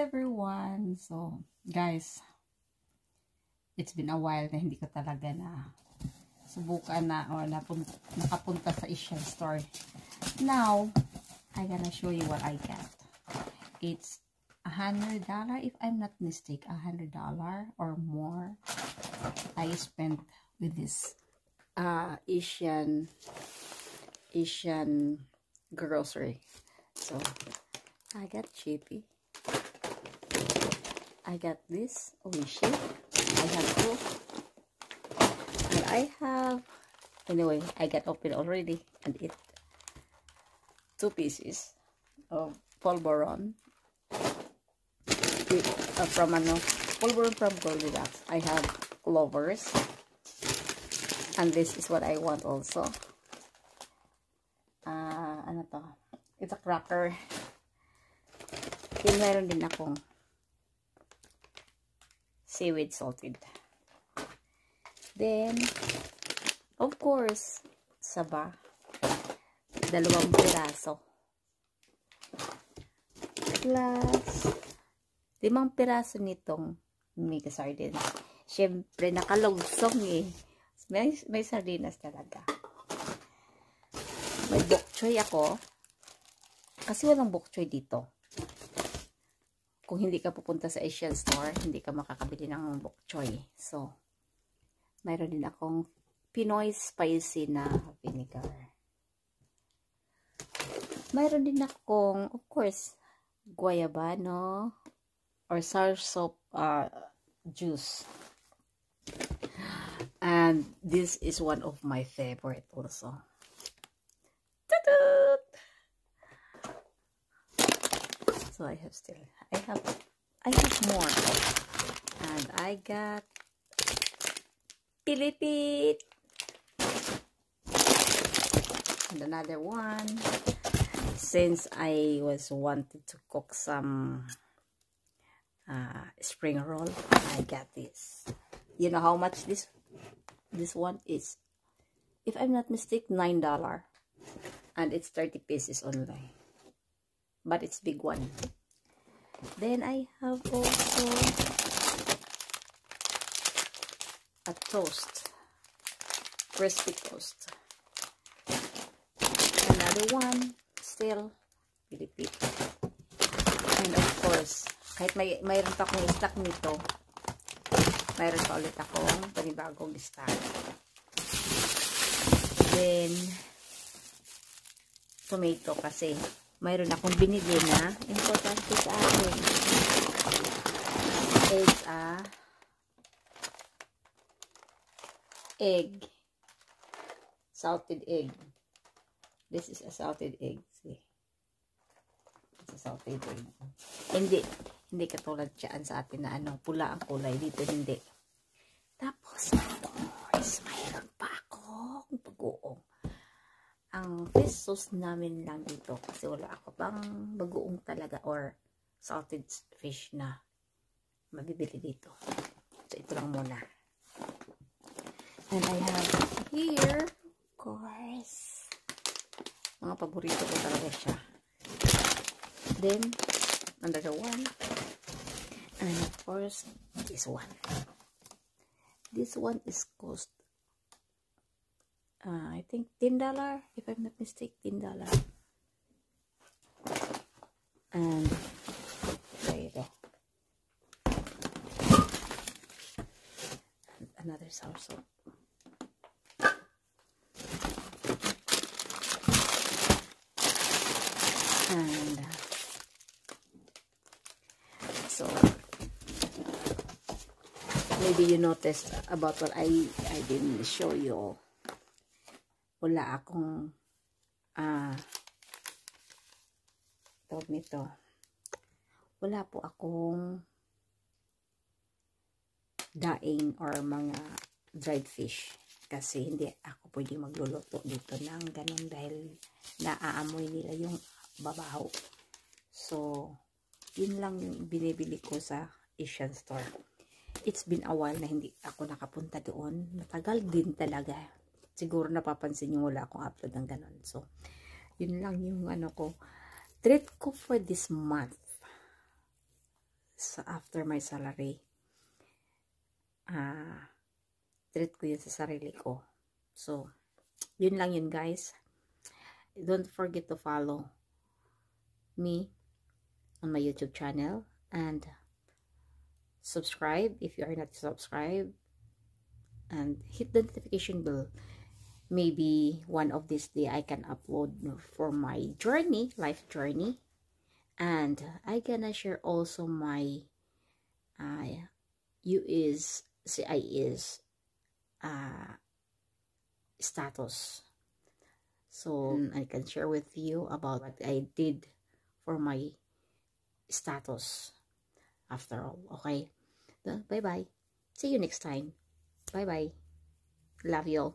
everyone! So, guys, it's been a while na hindi ko talaga na subukan na or nakapunta sa Asian store. Now, I gonna show you what I got. It's $100 if I'm not mistaken, $100 or more I spent with this Asian grocery. So I got chippy, I got this Oishi, I have two, and I have, anyway, I got open already and eat 2 pieces of Polvoron from Polvoron from Goldilocks. I have Clovers, and this is what I want also. Ano to? It's a cracker. Then meron din akong seaweed salted. Then, of course, saba. 2 piraso. Plus, 5 piraso nitong mega sardines. Siyempre, nakalugsong eh. May sardinas talaga. May bok choy ako. Kasi walang bok choy dito. Kung hindi ka pupunta sa Asian store, hindi ka makakabili ng bok choy. So, mayroon din akong Pinoy spicy na vinegar. Mayroon din akong, of course, guayabano or soursop juice. And this is one of my favorite also. So I have more, and I got Pilipit and another one. Since I was wanted to cook some spring roll, I got this. You know how much this one is? If I'm not mistaken, $9, and it's 30 pieces only. But it's big one. Then I have also a toast, crispy toast. Another one, still Pilipit. And of course, kahit mayroon pa akong stock nito, mayroon pa ulit akong panibagong stock. Then, tomato kasi mayroon akong binili na importante sa akin. It's a egg. Salted egg. This is a salted egg. See? It's a salted egg. Hindi katulad dyan sa atin na pula ang kulay. Dito hindi. Tapos, of course, mayroon pa akong bagoong. Ang fish sauce namin lang dito kasi wala ako pang bagoong talaga or salted fish na mabibili dito. So, ito lang muna. And I have here, of course, mga paborito ko talaga siya. Then, another one. And of course, this one. This one is cost I think $10, if I'm not mistaken, $10. And there you go. And another soursop. And so maybe you noticed about what I didn't show you. Wala akong tawag nito. Wala po akong daing or mga dried fish kasi hindi ako pwede magluluto dito ng ganun dahil naaamoy nila yung babaho. So, yun lang yung binibili ko sa Asian store. It's been a while na hindi ako nakapunta doon. Matagal din talaga. Siguro napapansin nyo wala akong upload ng ganun. So, yun lang yung treat ko for this month. after my salary. Treat ko yun sa sarili ko. So, yun lang yun guys. Don't forget to follow me on my YouTube channel and subscribe if you are not subscribed, and hit the notification bell. Maybe one of this day I can upload for my journey, life journey, and I gonna share also my CIS status. So I can share with you about what I did for my status after all. Okay, bye bye, see you next time. Bye bye, love you all.